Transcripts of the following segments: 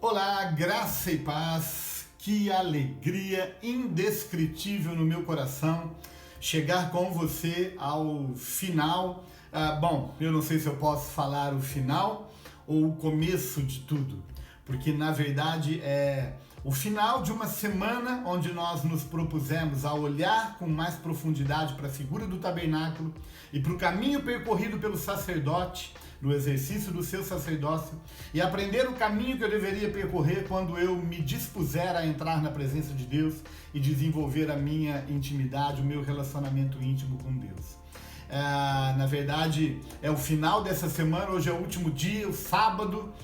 Olá, graça e paz, que alegria indescritível no meu coração chegar com você ao final. Bom, eu não sei se eu posso falar o final ou o começo de tudo, porque na verdade é o final de uma semana onde nós nos propusemos a olhar com mais profundidade para a figura do tabernáculo e para o caminho percorrido pelo sacerdote no exercício do seu sacerdócio e aprender o caminho que eu deveria percorrer quando eu me dispuser a entrar na presença de Deus e desenvolver a minha intimidade, o meu relacionamento íntimo com Deus. Na verdade, é o final dessa semana, hoje é o último dia, o sábado,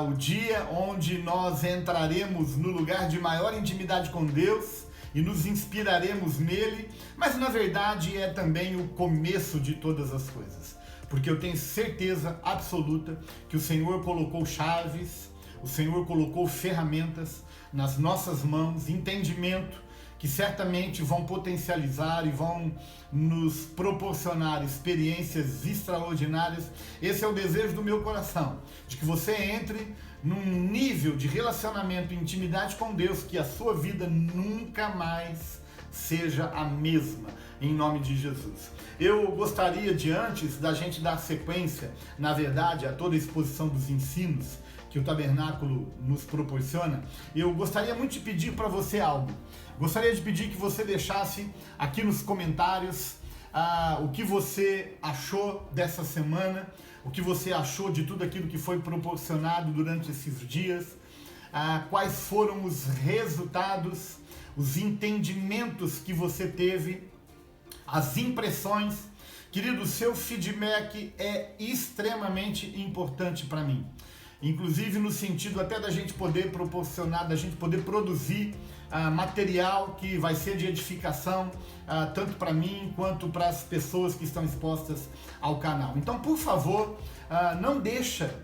o dia onde nós entraremos no lugar de maior intimidade com Deus e nos inspiraremos nele, mas na verdade é também o começo de todas as coisas, porque eu tenho certeza absoluta que o Senhor colocou chaves, o Senhor colocou ferramentas nas nossas mãos, entendimento, que certamente vão potencializar e vão nos proporcionar experiências extraordinárias. Esse é o desejo do meu coração, de que você entre num nível de relacionamento e intimidade com Deus, que a sua vida nunca mais seja a mesma, em nome de Jesus. Eu gostaria de, antes da gente dar sequência, na verdade, a toda a exposição dos ensinos que o tabernáculo nos proporciona, eu gostaria muito de pedir para você algo. Gostaria de pedir que você deixasse aqui nos comentários o que você achou dessa semana, o que você achou de tudo aquilo que foi proporcionado durante esses dias, quais foram os resultados, os entendimentos que você teve, as impressões. Querido, seu feedback é extremamente importante para mim. Inclusive no sentido até da gente poder proporcionar, da gente poder produzir material que vai ser de edificação, tanto para mim quanto para as pessoas que estão expostas ao canal. Então, por favor, não deixa,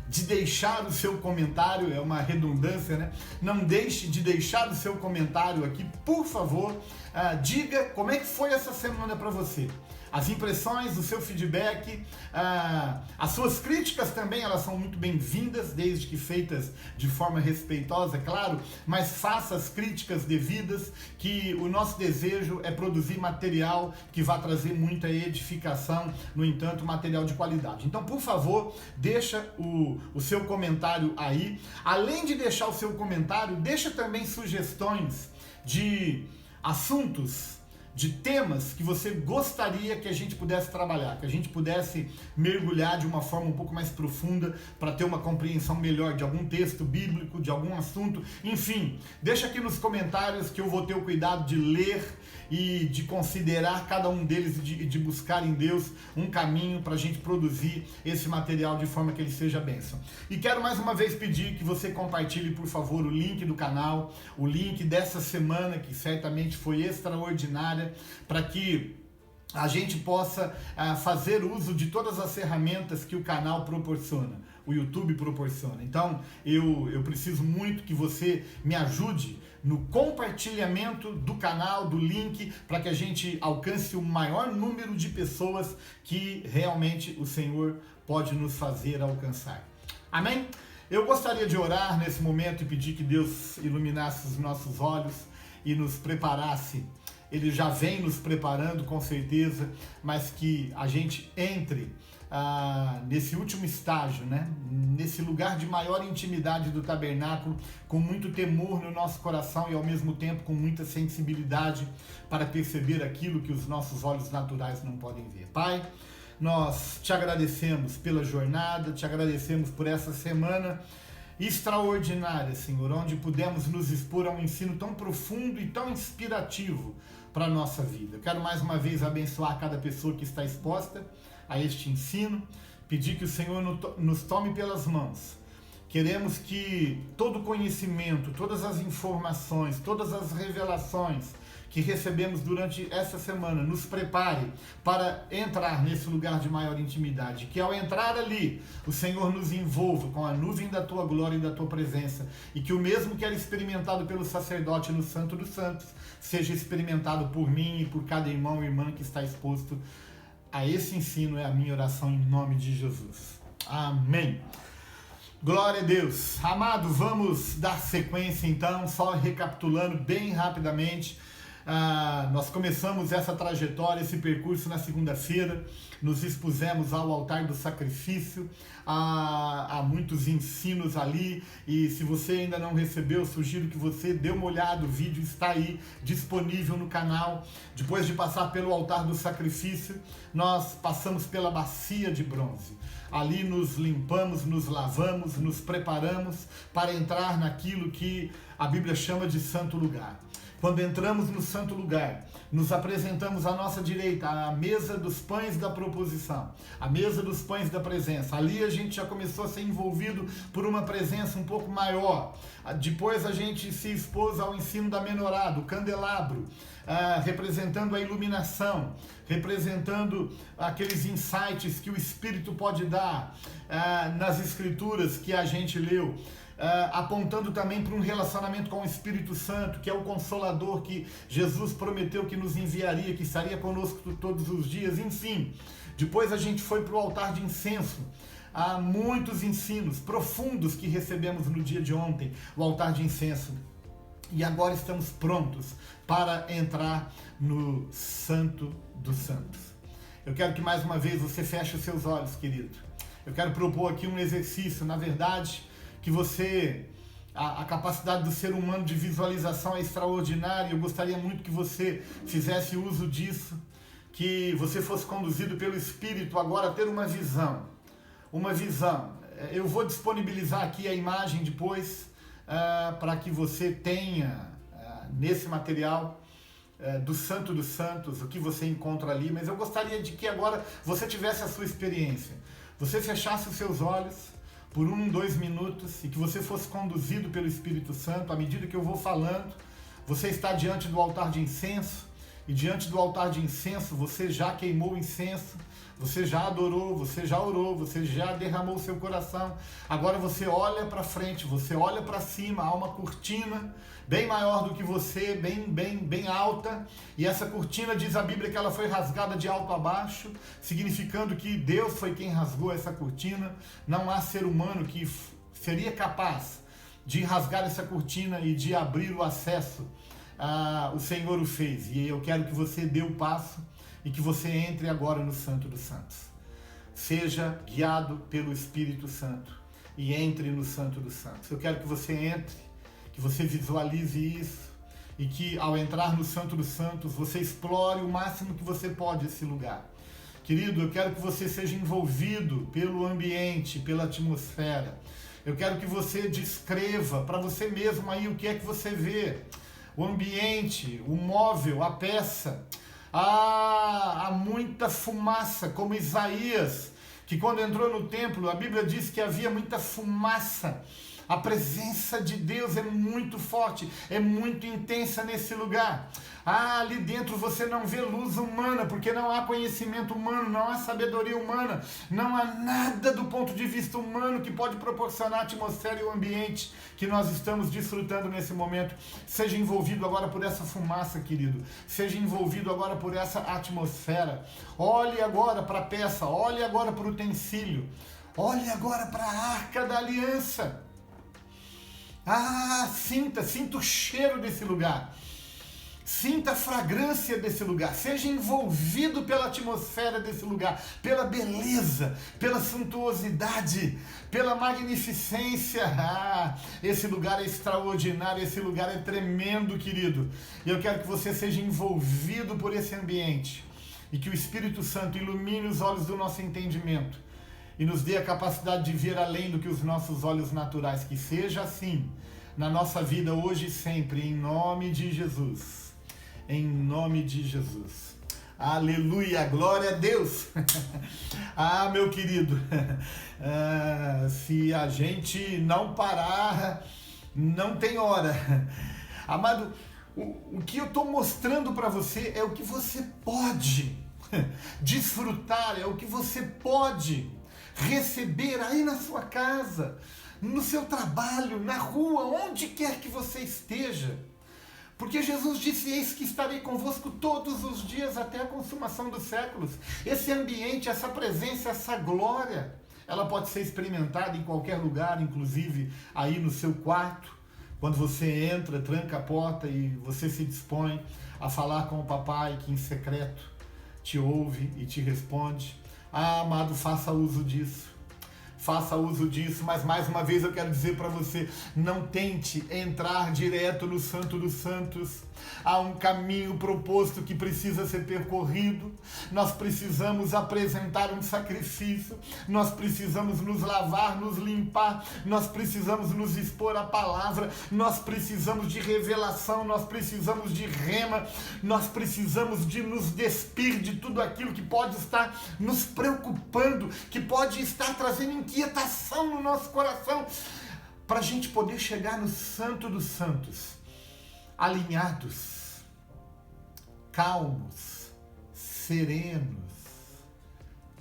de deixar o seu comentário, é uma redundância, Não deixe de deixar o seu comentário aqui, por favor. Diga como é que foi essa semana para você. As impressões, o seu feedback, as suas críticas também, elas são muito bem-vindas, desde que feitas de forma respeitosa, claro, mas faça as críticas devidas, que o nosso desejo é produzir material que vai trazer muita edificação, no entanto, material de qualidade. Então, por favor, deixa o seu comentário aí. Além de deixar o seu comentário, deixa também sugestões de assuntos, de temas que você gostaria que a gente pudesse trabalhar, que a gente pudesse mergulhar de uma forma um pouco mais profunda para ter uma compreensão melhor de algum texto bíblico, de algum assunto, enfim, deixa aqui nos comentários que eu vou ter o cuidado de ler e de considerar cada um deles e de buscar em Deus um caminho para a gente produzir esse material de forma que ele seja bênção. E quero mais uma vez pedir que você compartilhe, por favor, o link do canal, o link dessa semana, que certamente foi extraordinária, para que a gente possa fazer uso de todas as ferramentas que o canal proporciona, o YouTube proporciona. Então, eu preciso muito que você me ajude no compartilhamento do canal, do link, para que a gente alcance o maior número de pessoas que realmente o Senhor pode nos fazer alcançar. Amém? Eu gostaria de orar nesse momento e pedir que Deus iluminasse os nossos olhos e nos preparasse. Ele já vem nos preparando, com certeza, mas que a gente entre nesse último estágio, nesse lugar de maior intimidade do tabernáculo, com muito temor no nosso coração e ao mesmo tempo com muita sensibilidade para perceber aquilo que os nossos olhos naturais não podem ver. Pai, nós te agradecemos pela jornada, te agradecemos por essa semana extraordinária, Senhor, onde pudemos nos expor a um ensino tão profundo e tão inspirativo para a nossa vida. Quero mais uma vez abençoar cada pessoa que está exposta a este ensino, pedir que o Senhor nos tome pelas mãos. Queremos que todo conhecimento, todas as informações, todas as revelações que recebemos durante essa semana nos prepare para entrar nesse lugar de maior intimidade, que ao entrar ali, o Senhor nos envolva com a nuvem da tua glória e da tua presença, e que o mesmo que era experimentado pelo sacerdote no Santo dos Santos, seja experimentado por mim e por cada irmão e irmã que está exposto a esse ensino. É a minha oração em nome de Jesus. Amém. Glória a Deus. Amado, vamos dar sequência então, só recapitulando bem rapidamente. Nós começamos essa trajetória, esse percurso na segunda-feira, nos expusemos ao altar do sacrifício, há muitos ensinos ali, e se você ainda não recebeu, sugiro que você dê uma olhada, o vídeo está aí disponível no canal. Depois de passar pelo altar do sacrifício, nós passamos pela bacia de bronze. Ali nos limpamos, nos lavamos, nos preparamos para entrar naquilo que a Bíblia chama de santo lugar. Quando entramos no santo lugar, nos apresentamos à nossa direita, à mesa dos pães da proposição, a mesa dos pães da presença. Ali a gente já começou a ser envolvido por uma presença um pouco maior. Depois a gente se expôs ao ensino da menorá, do candelabro, representando a iluminação, representando aqueles insights que o Espírito pode dar nas Escrituras que a gente leu. Apontando também para um relacionamento com o Espírito Santo, que é o Consolador que Jesus prometeu que nos enviaria, que estaria conosco todos os dias, enfim. Depois a gente foi para o altar de incenso. Há muitos ensinos profundos que recebemos no dia de ontem, o altar de incenso. E agora estamos prontos para entrar no Santo dos Santos. Eu quero que mais uma vez você feche os seus olhos, querido. Eu quero propor aqui um exercício, na verdade, que você, a capacidade do ser humano de visualização é extraordinária. Eu gostaria muito que você fizesse uso disso, que você fosse conduzido pelo Espírito agora a ter uma visão. Uma visão. Eu vou disponibilizar aqui a imagem depois, para que você tenha nesse material do Santo dos Santos, o que você encontra ali, mas eu gostaria de que agora você tivesse a sua experiência. Você fechasse os seus olhos por 2 minutos e que você fosse conduzido pelo Espírito Santo. À medida que eu vou falando, você está diante do altar de incenso, e diante do altar de incenso você já queimou o incenso, você já adorou, você já orou, você já derramou o seu coração. Agora você olha para frente, você olha para cima, há uma cortina bem maior do que você, bem alta, e essa cortina, diz a Bíblia, que ela foi rasgada de alto a baixo, significando que Deus foi quem rasgou essa cortina. Não há ser humano que seria capaz de rasgar essa cortina e de abrir o acesso. O Senhor o fez, e eu quero que você dê o passo e que você entre agora no Santo dos Santos. Seja guiado pelo Espírito Santo e entre no Santo dos Santos. Eu quero que você entre, que você visualize isso, e que ao entrar no Santo dos Santos você explore o máximo que você pode esse lugar. Querido, eu quero que você seja envolvido pelo ambiente, pela atmosfera. Eu quero que você descreva para você mesmo aí o que é que você vê. O ambiente, o móvel, a peça. Há muita fumaça, como Isaías, que quando entrou no templo, a Bíblia diz que havia muita fumaça. A presença de Deus é muito forte, é muito intensa nesse lugar. Ali dentro você não vê luz humana, porque não há conhecimento humano, não há sabedoria humana, não há nada do ponto de vista humano que pode proporcionar a atmosfera e o ambiente que nós estamos desfrutando nesse momento. Seja envolvido agora por essa fumaça, querido. Seja envolvido agora por essa atmosfera. Olhe agora para a peça, olhe agora para o utensílio, olhe agora para a Arca da Aliança. Sinta o cheiro desse lugar. Sinta a fragrância desse lugar. Seja envolvido pela atmosfera desse lugar, pela beleza, pela suntuosidade, pela magnificência. Esse lugar é extraordinário, esse lugar é tremendo, querido. E eu quero que você seja envolvido por esse ambiente e que o Espírito Santo ilumine os olhos do nosso entendimento e nos dê a capacidade de ver além do que os nossos olhos naturais. Que seja assim na nossa vida hoje e sempre, em nome de Jesus. Em nome de Jesus. Aleluia, glória a Deus. Meu querido, se a gente não parar, não tem hora. Amado, o que eu estou mostrando para você é o que você pode desfrutar, é o que você pode receber aí na sua casa, no seu trabalho, na rua, onde quer que você esteja. Porque Jesus disse: eis que estarei convosco todos os dias até a consumação dos séculos. Esse ambiente, essa presença, essa glória ela pode ser experimentada em qualquer lugar, inclusive aí no seu quarto, quando você entra, tranca a porta e você se dispõe a falar com o papai que em secreto te ouve e te responde. Ah, amado, faça uso disso. Faça uso disso, mas mais uma vez eu quero dizer para você, não tente entrar direto no Santo dos Santos. Há um caminho proposto que precisa ser percorrido. Nós precisamos apresentar um sacrifício, nós precisamos nos lavar, nos limpar, nós precisamos nos expor à palavra, nós precisamos de revelação, nós precisamos de rema, nós precisamos de nos despir de tudo aquilo que pode estar nos preocupando, que pode estar trazendo inquietação no nosso coração, para a gente poder chegar no Santo dos Santos, alinhados, calmos, serenos,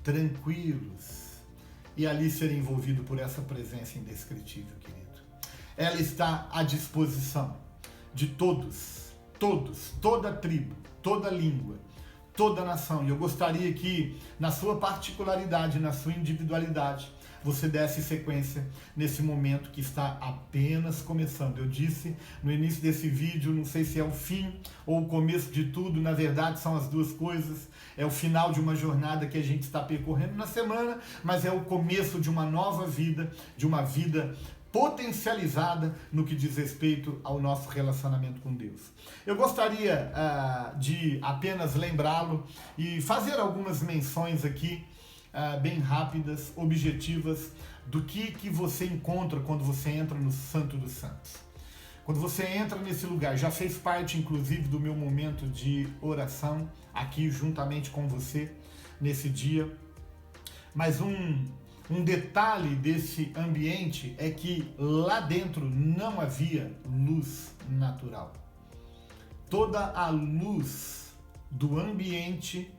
tranquilos, e ali ser envolvido por essa presença indescritível, querido. Ela está à disposição de todos, toda tribo, toda língua, toda nação. E eu gostaria que, na sua particularidade, na sua individualidade, você desse sequência nesse momento que está apenas começando. Eu disse no início desse vídeo, não sei se é o fim ou o começo de tudo, na verdade são as duas coisas. É o final de uma jornada que a gente está percorrendo na semana, mas é o começo de uma nova vida, de uma vida potencializada no que diz respeito ao nosso relacionamento com Deus. Eu gostaria de apenas lembrá-lo e fazer algumas menções aqui, bem rápidas, objetivas, do que você encontra quando você entra no Santo dos Santos. Quando você entra nesse lugar, já fez parte inclusive do meu momento de oração aqui juntamente com você nesse dia, mas um detalhe desse ambiente é que lá dentro não havia luz natural. Toda a luz do ambiente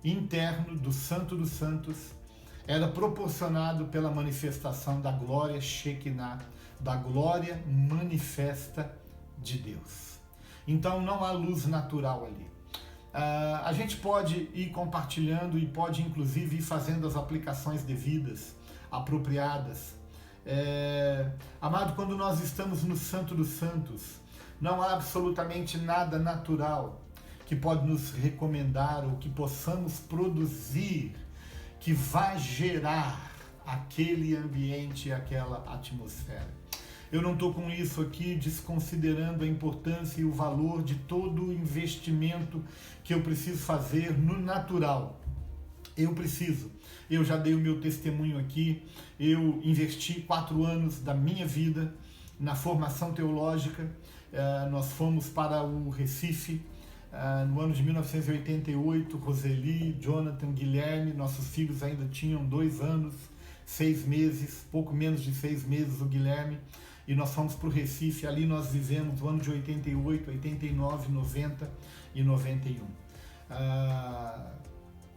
interno do Santo dos Santos era proporcionado pela manifestação da glória Shekinah, da glória manifesta de Deus. Então não há luz natural ali. A gente pode ir compartilhando e pode inclusive ir fazendo as aplicações devidas, apropriadas. Amado, quando nós estamos no Santo dos Santos, não há absolutamente nada natural que pode nos recomendar ou que possamos produzir que vai gerar aquele ambiente, aquela atmosfera. Eu não estou com isso aqui desconsiderando a importância e o valor de todo o investimento que eu preciso fazer no natural. Eu já dei o meu testemunho aqui, eu investi 4 anos da minha vida na formação teológica, nós fomos para o Recife, no ano de 1988, Roseli, Jonathan, Guilherme, nossos filhos ainda tinham 2 anos, 6 meses, pouco menos de 6 meses o Guilherme, e nós fomos para o Recife, ali nós vivemos o ano de 88, 89, 90 e 91.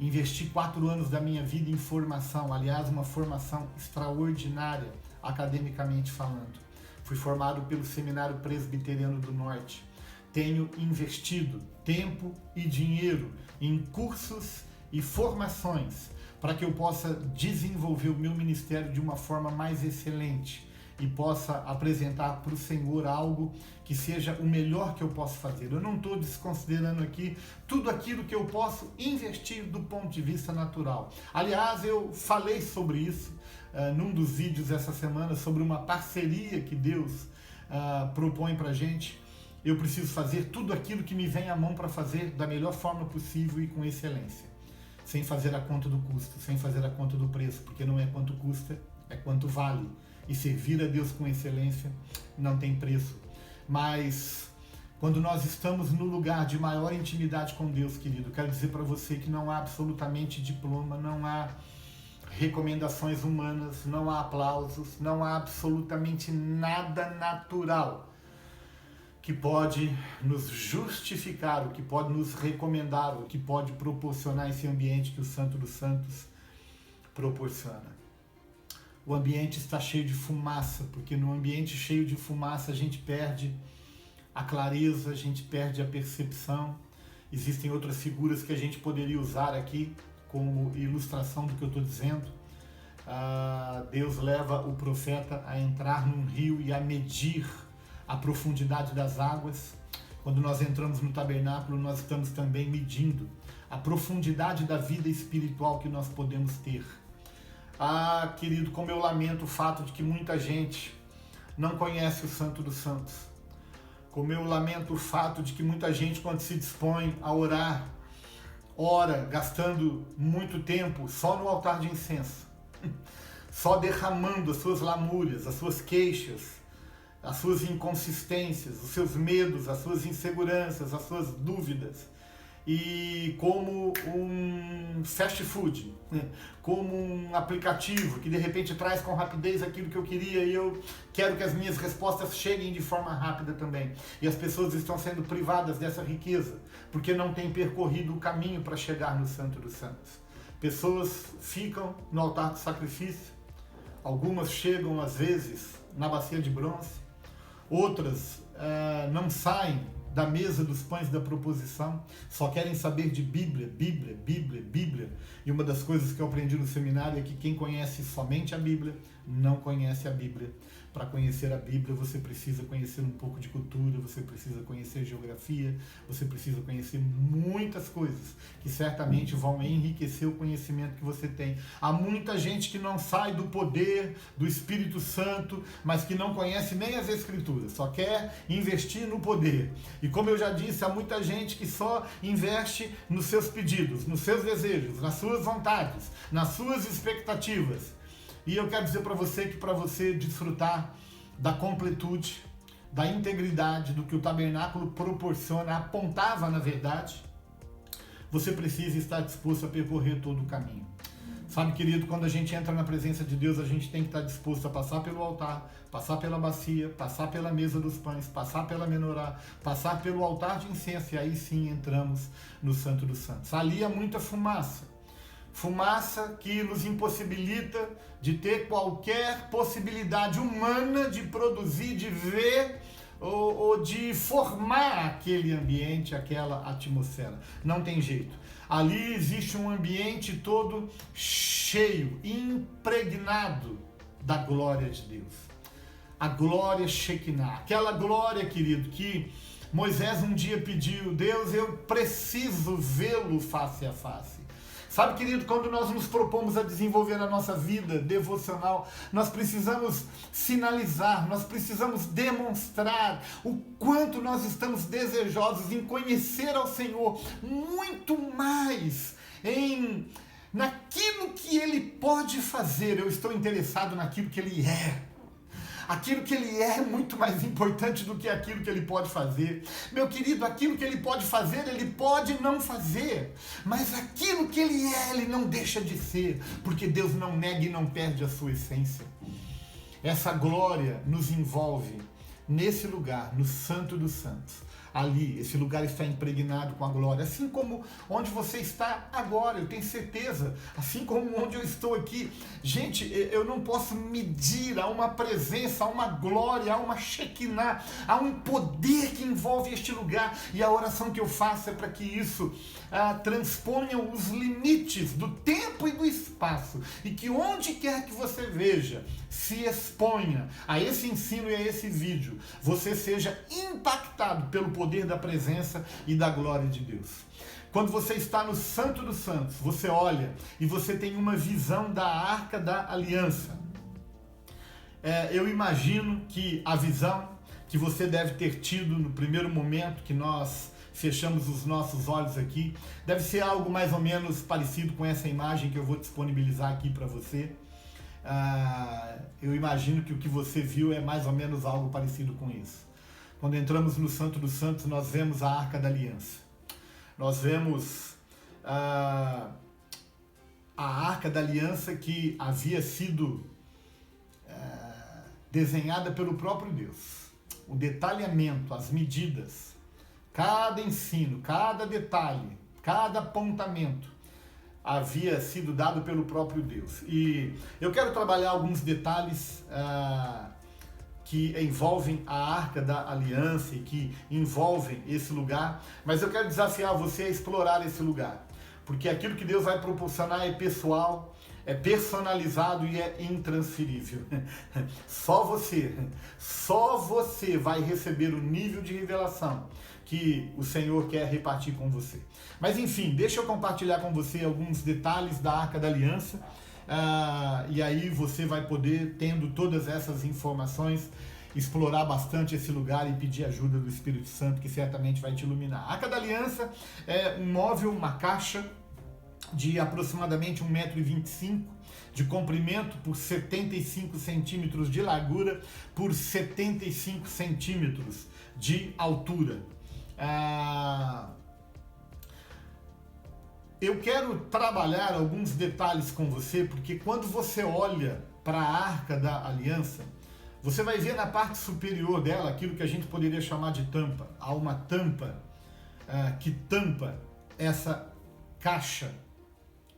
Investi 4 anos da minha vida em formação, aliás, uma formação extraordinária, academicamente falando. Fui formado pelo Seminário Presbiteriano do Norte. Tenho investido tempo e dinheiro em cursos e formações para que eu possa desenvolver o meu ministério de uma forma mais excelente e possa apresentar para o Senhor algo que seja o melhor que eu posso fazer. Eu não estou desconsiderando aqui tudo aquilo que eu posso investir do ponto de vista natural. Aliás, eu falei sobre isso num dos vídeos essa semana, sobre uma parceria que Deus propõe para a gente. Eu preciso fazer tudo aquilo que me vem à mão para fazer da melhor forma possível e com excelência, sem fazer a conta do custo, sem fazer a conta do preço, porque não é quanto custa, é quanto vale. E servir a Deus com excelência não tem preço. Mas quando nós estamos no lugar de maior intimidade com Deus, querido, quero dizer para você que não há absolutamente diploma, não há recomendações humanas, não há aplausos, não há absolutamente nada natural que pode nos justificar, o que pode nos recomendar, o que pode proporcionar esse ambiente que o Santo dos Santos proporciona. O ambiente está cheio de fumaça, porque no ambiente cheio de fumaça a gente perde a clareza, a gente perde a percepção. Existem outras figuras que a gente poderia usar aqui como ilustração do que eu estou dizendo. Deus leva o profeta a entrar num rio e a medir a profundidade das águas. Quando nós entramos no tabernáculo, nós estamos também medindo a profundidade da vida espiritual que nós podemos ter. Querido, como eu lamento o fato de que muita gente não conhece o Santo dos Santos. Como eu lamento o fato de que muita gente, quando se dispõe a orar, ora gastando muito tempo só no altar de incenso, só derramando as suas lamúrias, as suas queixas, as suas inconsistências, os seus medos, as suas inseguranças, as suas dúvidas, e como um fast food, como um aplicativo que de repente traz com rapidez aquilo que eu queria e eu quero que as minhas respostas cheguem de forma rápida também. E as pessoas estão sendo privadas dessa riqueza porque não têm percorrido o caminho para chegar no Santo dos Santos. Pessoas ficam no altar do sacrifício, algumas chegam às vezes na bacia de bronze, outras não saem da mesa dos pães da proposição, só querem saber de Bíblia, Bíblia, Bíblia, Bíblia. E uma das coisas que eu aprendi no seminário é que quem conhece somente a Bíblia não conhece a Bíblia. Para conhecer a Bíblia, você precisa conhecer um pouco de cultura, você precisa conhecer geografia, você precisa conhecer muitas coisas que certamente vão enriquecer o conhecimento que você tem. Há muita gente que não sai do poder do Espírito Santo, mas que não conhece nem as Escrituras, só quer investir no poder. E como eu já disse, há muita gente que só investe nos seus pedidos, nos seus desejos, nas suas vontades, nas suas expectativas. E eu quero dizer para você que para você desfrutar da completude, da integridade, do que o tabernáculo proporciona, apontava na verdade, você precisa estar disposto a percorrer todo o caminho. Sabe, querido, quando a gente entra na presença de Deus, a gente tem que estar disposto a passar pelo altar, passar pela bacia, passar pela mesa dos pães, passar pela menorá, passar pelo altar de incenso, e aí sim entramos no Santo dos Santos. Ali há muita fumaça. Fumaça que nos impossibilita de ter qualquer possibilidade humana de produzir, de ver ou de formar aquele ambiente, aquela atmosfera. Não tem jeito. Ali existe um ambiente todo cheio, impregnado da glória de Deus. A glória Shekinah. Aquela glória, querido, que Moisés um dia pediu: Deus, eu preciso vê-lo face a face. Sabe, querido, quando nós nos propomos a desenvolver a nossa vida devocional, nós precisamos sinalizar, nós precisamos demonstrar o quanto nós estamos desejosos em conhecer ao Senhor muito mais naquilo que Ele pode fazer. Eu estou interessado naquilo que Ele é. Aquilo que Ele é muito mais importante do que aquilo que Ele pode fazer. Meu querido, aquilo que Ele pode fazer, Ele pode não fazer. Mas aquilo que Ele é, Ele não deixa de ser. Porque Deus não nega e não perde a sua essência. Essa glória nos envolve nesse lugar, no Santo dos Santos. Ali, esse lugar está impregnado com a glória, assim como onde você está agora, eu tenho certeza, assim como onde eu estou aqui. Gente, eu não posso medir, há uma presença, há uma glória, há uma Shekinah, há um poder que envolve este lugar, e a oração que eu faço é para que isso transponha os limites do tempo e do espaço, e que onde quer que você veja, se exponha a esse ensino e a esse vídeo, você seja impactado pelo poder da presença e da glória de Deus. Quando você está no Santo dos Santos, você olha e você tem uma visão da Arca da Aliança. Eu imagino que a visão que você deve ter tido no primeiro momento que nós fechamos os nossos olhos aqui, deve ser algo mais ou menos parecido com essa imagem que eu vou disponibilizar aqui para você. Eu imagino que o que você viu é mais ou menos algo parecido com isso. Quando entramos no Santo dos Santos, nós vemos a Arca da Aliança. Nós vemos a Arca da Aliança que havia sido desenhada pelo próprio Deus. O detalhamento, as medidas, cada ensino, cada detalhe, cada apontamento havia sido dado pelo próprio Deus. E eu quero trabalhar alguns detalhes que envolvem a Arca da Aliança e que envolvem esse lugar, mas eu quero desafiar você a explorar esse lugar, porque aquilo que Deus vai proporcionar é pessoal, é personalizado e é intransferível. Só você vai receber o nível de revelação que o Senhor quer repartir com você. Mas enfim, deixa eu compartilhar com você alguns detalhes da Arca da Aliança, e aí você vai poder, tendo todas essas informações, explorar bastante esse lugar e pedir ajuda do Espírito Santo, que certamente vai te iluminar. A Arca da Aliança é um móvel, uma caixa de aproximadamente 1,25 m de comprimento por 75 centímetros de largura por 75 centímetros de altura. Eu quero trabalhar alguns detalhes com você, porque quando você olha para a Arca da Aliança, você vai ver na parte superior dela aquilo que a gente poderia chamar de tampa. Há uma tampa que tampa essa caixa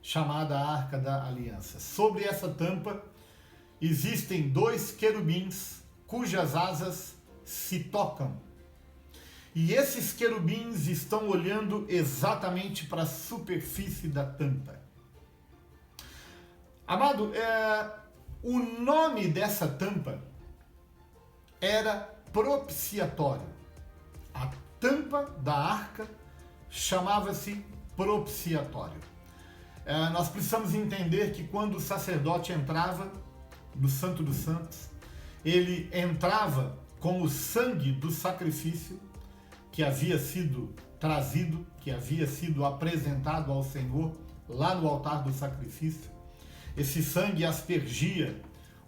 chamada Arca da Aliança. Sobre essa tampa existem 2 querubins cujas asas se tocam. E esses querubins estão olhando exatamente para a superfície da tampa. Amado, o nome dessa tampa era propiciatório. A tampa da arca chamava-se propiciatório. Nós precisamos entender que quando o sacerdote entrava no Santo dos Santos, ele entrava com o sangue do sacrifício que havia sido trazido, que havia sido apresentado ao Senhor lá no altar do sacrifício. Esse sangue aspergia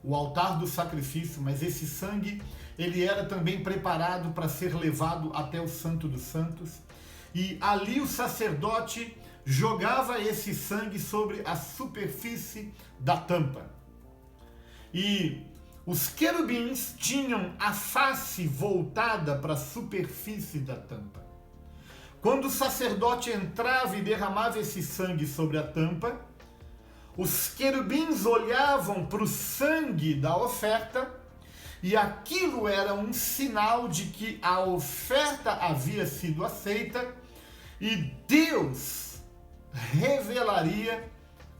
o altar do sacrifício, mas esse sangue ele era também preparado para ser levado até o Santo dos Santos. E ali o sacerdote jogava esse sangue sobre a superfície da tampa. E os querubins tinham a face voltada para a superfície da tampa. Quando o sacerdote entrava e derramava esse sangue sobre a tampa, os querubins olhavam para o sangue da oferta e aquilo era um sinal de que a oferta havia sido aceita e Deus revelaria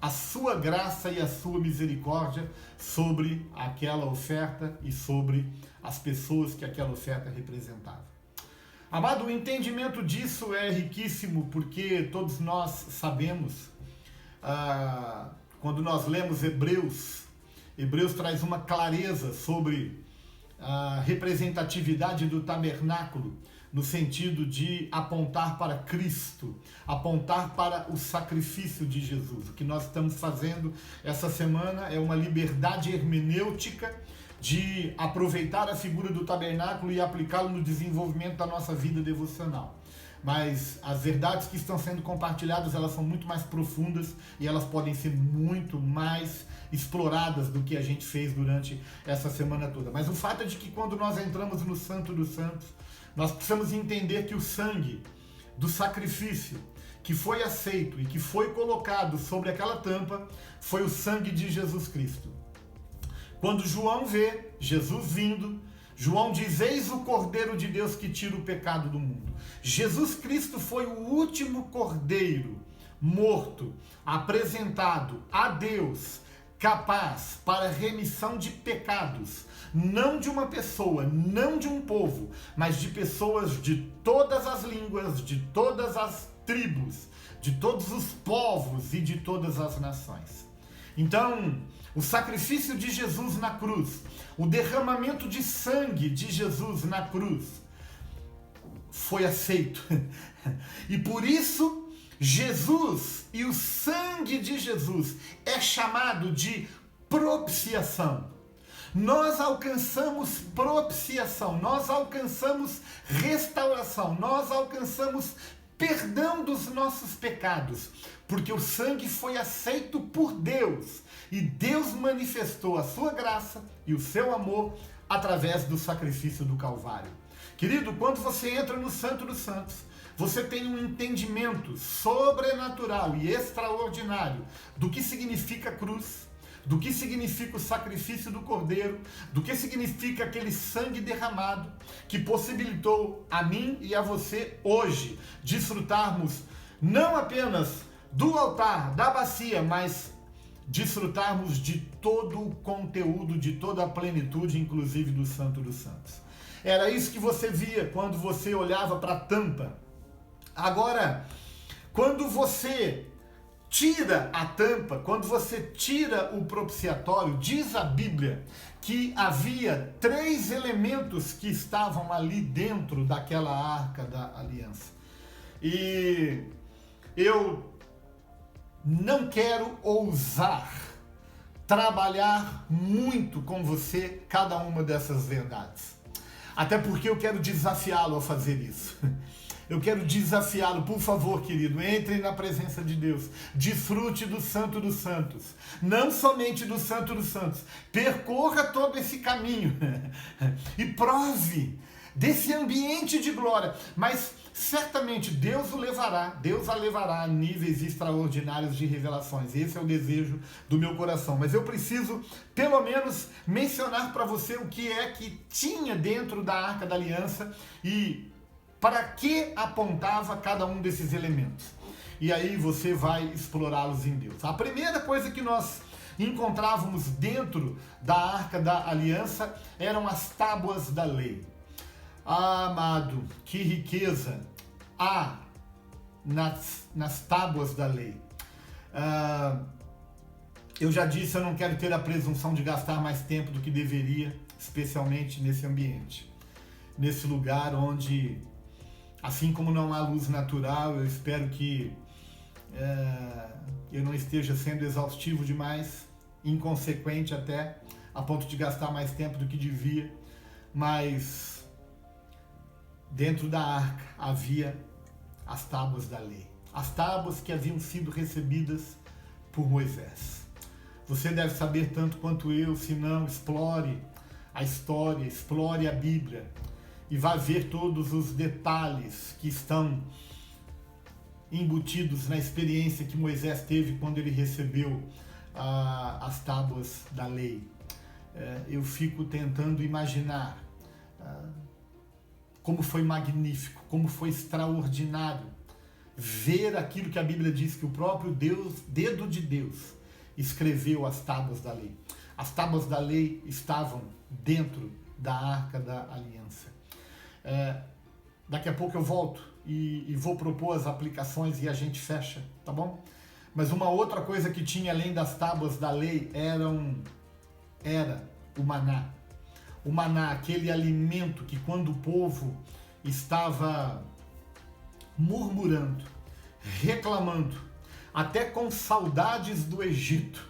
a sua graça e a sua misericórdia sobre aquela oferta e sobre as pessoas que aquela oferta representava. Amado, o entendimento disso é riquíssimo, porque todos nós sabemos, quando nós lemos Hebreus traz uma clareza sobre a representatividade do tabernáculo, no sentido de apontar para Cristo, apontar para o sacrifício de Jesus. O que nós estamos fazendo essa semana é uma liberdade hermenêutica de aproveitar a figura do tabernáculo e aplicá-lo no desenvolvimento da nossa vida devocional. Mas as verdades que estão sendo compartilhadas, elas são muito mais profundas e elas podem ser muito mais exploradas do que a gente fez durante essa semana toda. Mas o fato é de que quando nós entramos no Santo dos Santos, nós precisamos entender que o sangue do sacrifício que foi aceito e que foi colocado sobre aquela tampa foi o sangue de Jesus Cristo. Quando João vê Jesus vindo, João diz: eis o Cordeiro de Deus que tira o pecado do mundo. Jesus Cristo foi o último cordeiro morto, apresentado a Deus, capaz para remissão de pecados, não de uma pessoa, não de um povo, mas de pessoas de todas as línguas, de todas as tribos, de todos os povos e de todas as nações. Então, o sacrifício de Jesus na cruz, o derramamento de sangue de Jesus na cruz foi aceito. E por isso, Jesus e o sangue de Jesus é chamado de propiciação. Nós alcançamos propiciação, nós alcançamos restauração, nós alcançamos perdão dos nossos pecados, porque o sangue foi aceito por Deus e Deus manifestou a sua graça e o seu amor através do sacrifício do Calvário. Querido, quando você entra no Santo dos Santos, você tem um entendimento sobrenatural e extraordinário do que significa a cruz, do que significa o sacrifício do Cordeiro, do que significa aquele sangue derramado que possibilitou a mim e a você hoje desfrutarmos não apenas do altar, da bacia, mas desfrutarmos de todo o conteúdo, de toda a plenitude, inclusive do Santo dos Santos. Era isso que você via quando você olhava para a tampa. Agora, quando você tira a tampa, quando você tira o propiciatório, diz a Bíblia que havia 3 elementos que estavam ali dentro daquela arca da aliança. E eu não quero ousar trabalhar muito com você cada uma dessas verdades. Até porque eu quero desafiá-lo a fazer isso. Eu quero desafiá-lo, por favor, querido, entre na presença de Deus, desfrute do Santo dos Santos, não somente do Santo dos Santos, percorra todo esse caminho e prove desse ambiente de glória, mas certamente Deus a levará a níveis extraordinários de revelações. Esse é o desejo do meu coração, mas eu preciso pelo menos mencionar para você o que é que tinha dentro da Arca da Aliança e para que apontava cada um desses elementos. E aí você vai explorá-los em Deus. A primeira coisa que nós encontrávamos dentro da Arca da Aliança eram as tábuas da lei. Ah, amado, que riqueza há nas tábuas da lei. Eu já disse, eu não quero ter a presunção de gastar mais tempo do que deveria, especialmente nesse ambiente. Nesse lugar onde, assim como não há luz natural, eu espero que eu não esteja sendo exaustivo demais, inconsequente até, a ponto de gastar mais tempo do que devia, mas dentro da arca havia as tábuas da lei, as tábuas que haviam sido recebidas por Moisés. Você deve saber tanto quanto eu, se não, explore a história, explore a Bíblia e vá ver todos os detalhes que estão embutidos na experiência que Moisés teve quando ele recebeu as tábuas da lei. Eu fico tentando imaginar como foi magnífico, como foi extraordinário ver aquilo que a Bíblia diz que o próprio Deus, dedo de Deus, escreveu as tábuas da lei. As tábuas da lei estavam dentro da Arca da Aliança. Daqui a pouco eu volto e vou propor as aplicações e a gente fecha, tá bom? Mas uma outra coisa que tinha além das tábuas da lei era o maná. O maná, aquele alimento que quando o povo estava murmurando, reclamando, até com saudades do Egito,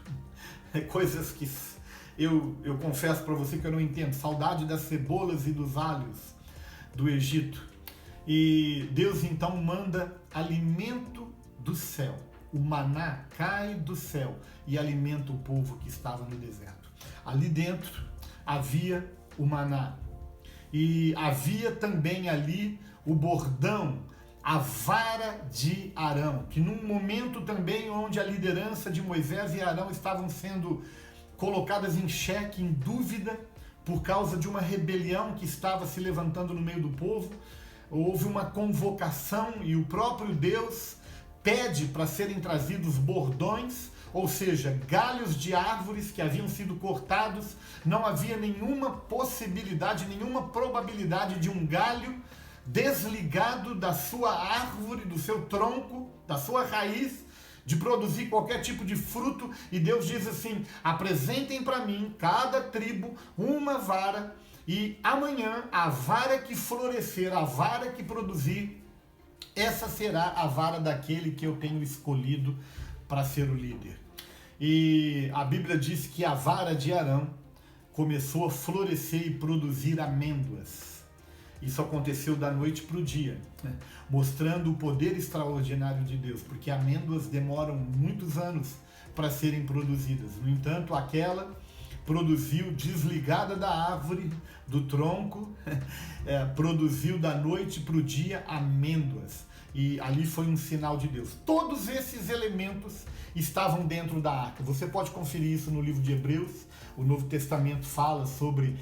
coisas que eu confesso para você que eu não entendo, saudade das cebolas e dos alhos do Egito. E Deus então manda alimento do céu. O maná cai do céu e alimenta o povo que estava no deserto. Ali dentro havia o maná. E havia também ali o bordão, a vara de Arão, que num momento também onde a liderança de Moisés e Arão estavam sendo colocadas em xeque, em dúvida, por causa de uma rebelião que estava se levantando no meio do povo, houve uma convocação e o próprio Deus pede para serem trazidos bordões, ou seja, galhos de árvores que haviam sido cortados. Não havia nenhuma possibilidade, nenhuma probabilidade de um galho desligado da sua árvore, do seu tronco, da sua raiz, de produzir qualquer tipo de fruto. E Deus diz assim: apresentem para mim, cada tribo, uma vara, e amanhã a vara que florescer, a vara que produzir, essa será a vara daquele que eu tenho escolhido para ser o líder. E a Bíblia diz que a vara de Arão começou a florescer e produzir amêndoas. Isso aconteceu da noite para o dia, mostrando o poder extraordinário de Deus, porque amêndoas demoram muitos anos para serem produzidas. No entanto, aquela produziu desligada da árvore, do tronco, produziu da noite para o dia amêndoas. E ali foi um sinal de Deus. Todos esses elementos estavam dentro da arca. Você pode conferir isso no livro de Hebreus. O Novo Testamento fala sobre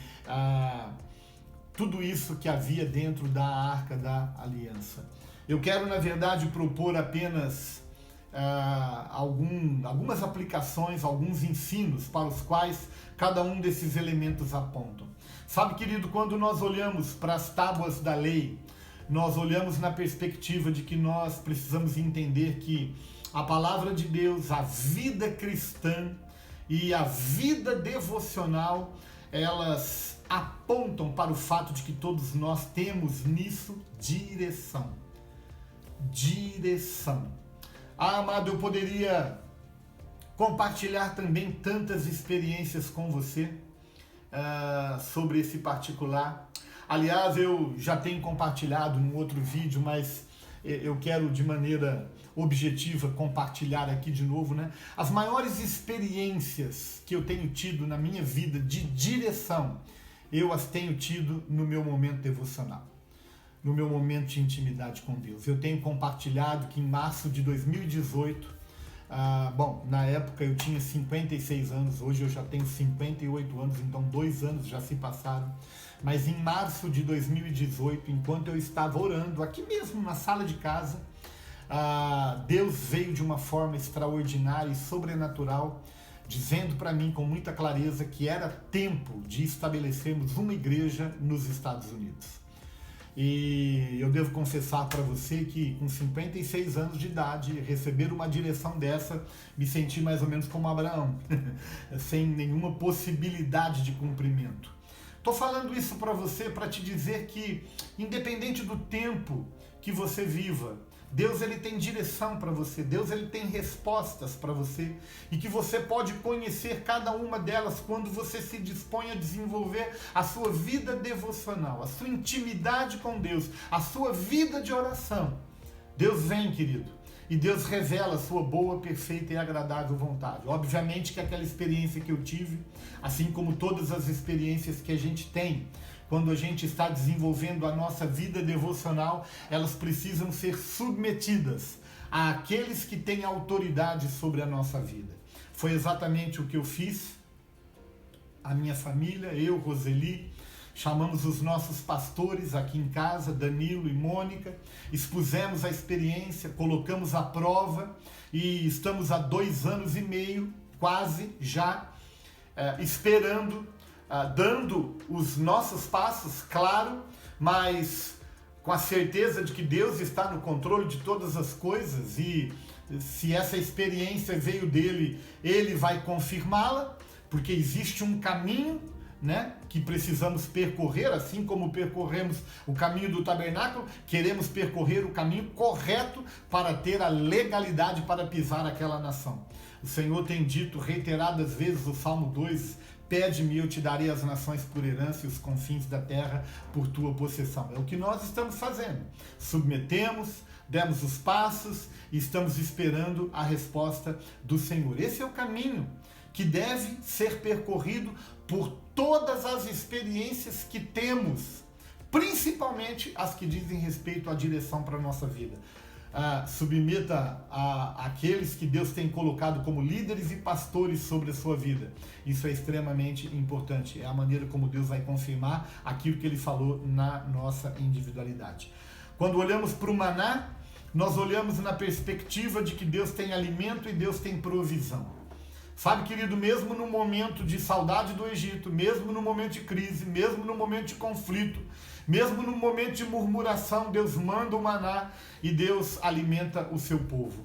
tudo isso que havia dentro da Arca da Aliança. Eu quero, na verdade, propor apenas algumas aplicações, alguns ensinos para os quais cada um desses elementos apontam. Sabe, querido, quando nós olhamos para as tábuas da lei, nós olhamos na perspectiva de que nós precisamos entender que a palavra de Deus, a vida cristã e a vida devocional, elas apontam para o fato de que todos nós temos nisso direção. Direção. Amado, eu poderia compartilhar também tantas experiências com você sobre esse particular. Aliás, eu já tenho compartilhado num outro vídeo, mas eu quero de maneira objetiva compartilhar aqui de novo, né? As maiores experiências que eu tenho tido na minha vida de direção, eu as tenho tido no meu momento devocional, no meu momento de intimidade com Deus. Eu tenho compartilhado que em março de 2018, na época eu tinha 56 anos, hoje eu já tenho 58 anos, então 2 anos já se passaram. Mas em março de 2018, enquanto eu estava orando, aqui mesmo na sala de casa, Deus veio de uma forma extraordinária e sobrenatural, dizendo para mim com muita clareza que era tempo de estabelecermos uma igreja nos Estados Unidos. E eu devo confessar para você que com 56 anos de idade, receber uma direção dessa, me senti mais ou menos como Abraão, sem nenhuma possibilidade de cumprimento. Estou falando isso para você para te dizer que, independente do tempo que você viva, Deus ele tem direção para você, Deus ele tem respostas para você e que você pode conhecer cada uma delas quando você se dispõe a desenvolver a sua vida devocional, a sua intimidade com Deus, a sua vida de oração. Deus vem, querido, e Deus revela a sua boa, perfeita e agradável vontade. Obviamente que aquela experiência que eu tive, assim como todas as experiências que a gente tem, quando a gente está desenvolvendo a nossa vida devocional, elas precisam ser submetidas àqueles que têm autoridade sobre a nossa vida. Foi exatamente o que eu fiz, a minha família, eu, Roseli, chamamos os nossos pastores aqui em casa, Danilo e Mônica, expusemos a experiência, colocamos à prova e estamos há 2 anos e meio, quase já, esperando, dando os nossos passos, claro, mas com a certeza de que Deus está no controle de todas as coisas e se essa experiência veio dele, ele vai confirmá-la, porque existe um caminho, né, que precisamos percorrer, assim como percorremos o caminho do tabernáculo, queremos percorrer o caminho correto para ter a legalidade para pisar aquela nação. O Senhor tem dito reiteradas vezes, o Salmo 2, pede-me e eu te darei as nações por herança e os confins da terra por tua possessão. É o que nós estamos fazendo. Submetemos, demos os passos e estamos esperando a resposta do Senhor. Esse é o caminho que deve ser percorrido por todas as experiências que temos, principalmente as que dizem respeito à direção para a nossa vida. Submeta àqueles que Deus tem colocado como líderes e pastores sobre a sua vida. Isso é extremamente importante. É a maneira como Deus vai confirmar aquilo que Ele falou na nossa individualidade. Quando olhamos para o maná, nós olhamos na perspectiva de que Deus tem alimento e Deus tem provisão. Sabe, querido, mesmo no momento de saudade do Egito, mesmo no momento de crise, mesmo no momento de conflito, mesmo no momento de murmuração, Deus manda o maná e Deus alimenta o seu povo.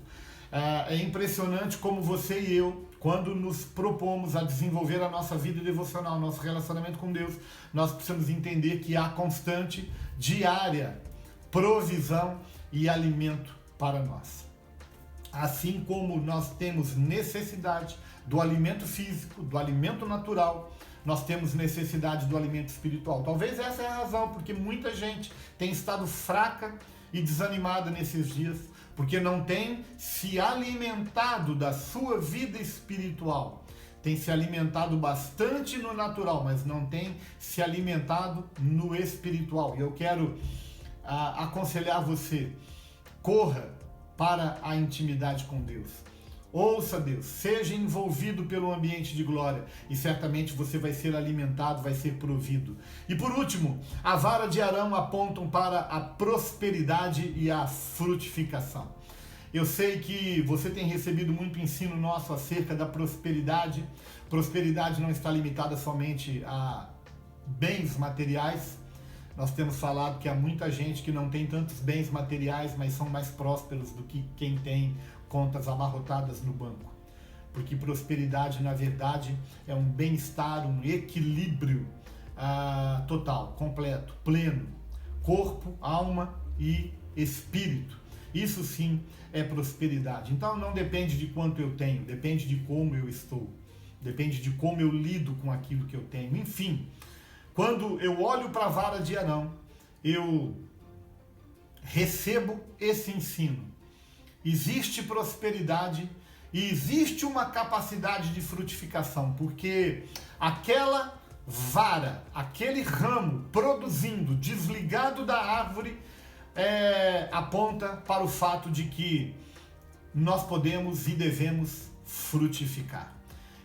É impressionante como você e eu, quando nos propomos a desenvolver a nossa vida devocional, nosso relacionamento com Deus, nós precisamos entender que há constante, diária, provisão e alimento para nós. Assim como nós temos necessidade do alimento físico, do alimento natural, nós temos necessidade do alimento espiritual. Talvez essa é a razão porque muita gente tem estado fraca e desanimada nesses dias, porque não tem se alimentado da sua vida espiritual. Tem se alimentado bastante no natural, mas não tem se alimentado no espiritual. E eu quero aconselhar você, corra para a intimidade com Deus. Ouça Deus, seja envolvido pelo ambiente de glória e certamente você vai ser alimentado, vai ser provido. E por último, a vara de Arão apontam para a prosperidade e a frutificação. Eu sei que você tem recebido muito ensino nosso acerca da prosperidade. Prosperidade não está limitada somente a bens materiais. Nós temos falado que há muita gente que não tem tantos bens materiais, mas são mais prósperos do que quem tem contas abarrotadas no banco. Porque prosperidade, na verdade, é um bem-estar, um equilíbrio total, completo, pleno, corpo, alma e espírito. Isso sim é prosperidade. Então não depende de quanto eu tenho, depende de como eu estou, depende de como eu lido com aquilo que eu tenho. Enfim, quando eu olho para a vara de Arão, eu recebo esse ensino. Existe prosperidade e existe uma capacidade de frutificação, porque aquela vara, aquele ramo produzindo, desligado da árvore, aponta para o fato de que nós podemos e devemos frutificar.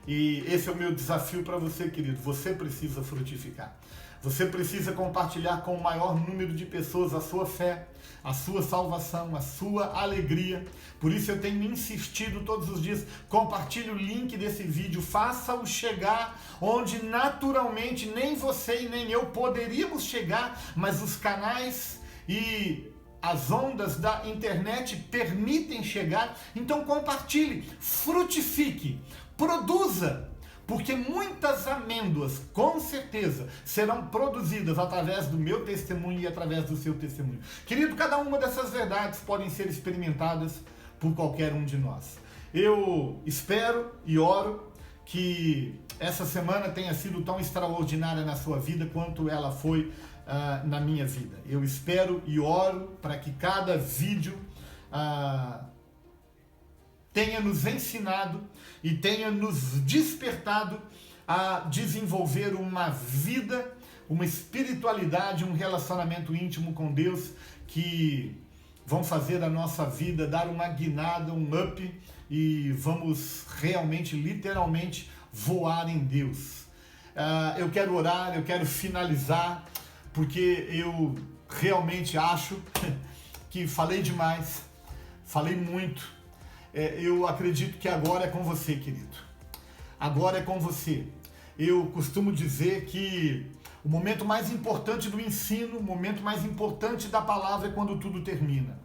E esse é o meu desafio para você, querido. Você precisa frutificar. Você precisa compartilhar com o maior número de pessoas a sua fé, a sua salvação, a sua alegria. Por isso eu tenho insistido todos os dias, compartilhe o link desse vídeo, faça-o chegar onde naturalmente nem você e nem eu poderíamos chegar, mas os canais e as ondas da internet permitem chegar. Então compartilhe, frutifique, produza, porque muitas amêndoas, com certeza, serão produzidas através do meu testemunho e através do seu testemunho. Querido, cada uma dessas verdades podem ser experimentadas por qualquer um de nós. Eu espero e oro que essa semana tenha sido tão extraordinária na sua vida quanto ela foi na minha vida. Eu espero e oro para que cada vídeo tenha nos ensinado e tenha nos despertado a desenvolver uma vida, uma espiritualidade, um relacionamento íntimo com Deus que vão fazer a nossa vida dar uma guinada, um up, e vamos realmente, literalmente, voar em Deus. Eu quero orar, eu quero finalizar, porque eu realmente acho que falei demais, falei muito. Eu acredito que agora é com você, querido. Agora é com você. Eu costumo dizer que o momento mais importante do ensino, o momento mais importante da palavra é quando tudo termina.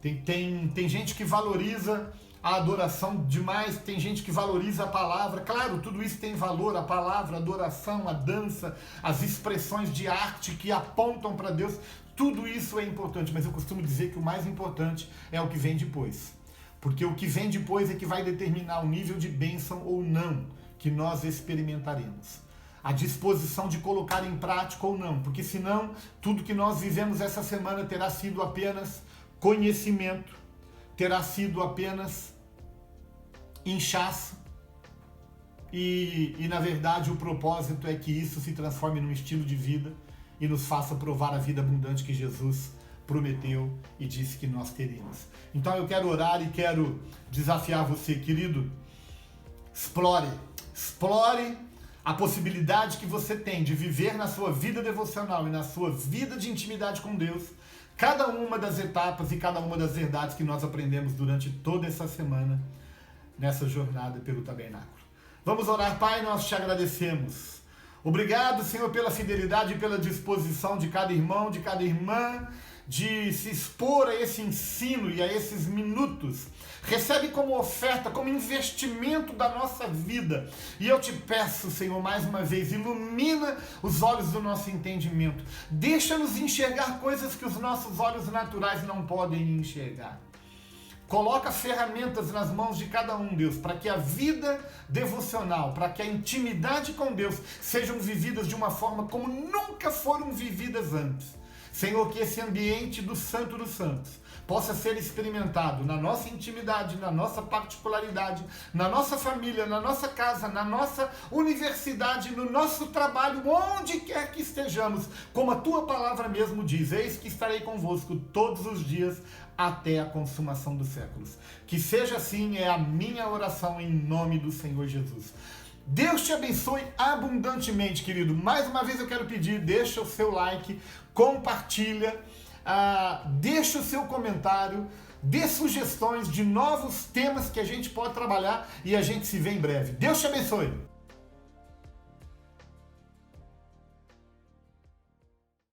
Tem gente que valoriza a adoração demais, tem gente que valoriza a palavra. Claro, tudo isso tem valor, a palavra, a adoração, a dança, as expressões de arte que apontam para Deus. Tudo isso é importante, mas eu costumo dizer que o mais importante é o que vem depois. Porque o que vem depois é que vai determinar o nível de bênção ou não que nós experimentaremos. A disposição de colocar em prática ou não. Porque senão, tudo que nós vivemos essa semana terá sido apenas conhecimento, terá sido apenas inchaço. E na verdade o propósito é que isso se transforme num estilo de vida e nos faça provar a vida abundante que Jesus prometeu e disse que nós teríamos. Então eu quero orar e quero desafiar você, querido. Explore a possibilidade que você tem de viver na sua vida devocional e na sua vida de intimidade com Deus cada uma das etapas e cada uma das verdades que nós aprendemos durante toda essa semana nessa jornada pelo tabernáculo. Vamos orar. Pai, nós te agradecemos. Obrigado, Senhor, pela fidelidade e pela disposição de cada irmão, de cada irmã, de se expor a esse ensino e a esses minutos. Recebe como oferta, como investimento da nossa vida. E eu te peço, Senhor, mais uma vez, ilumina os olhos do nosso entendimento. Deixa-nos enxergar coisas que os nossos olhos naturais não podem enxergar. Coloca ferramentas nas mãos de cada um, Deus, para que a vida devocional, para que a intimidade com Deus sejam vividas de uma forma como nunca foram vividas antes. Senhor, que esse ambiente do Santo dos Santos possa ser experimentado na nossa intimidade, na nossa particularidade, na nossa família, na nossa casa, na nossa universidade, no nosso trabalho, onde quer que estejamos, como a tua palavra mesmo diz: eis que estarei convosco todos os dias até a consumação dos séculos. Que seja assim, é a minha oração em nome do Senhor Jesus. Deus te abençoe abundantemente, querido. Mais uma vez eu quero pedir, deixa o seu like, compartilha, deixa o seu comentário, dê sugestões de novos temas que a gente pode trabalhar e a gente se vê em breve. Deus te abençoe!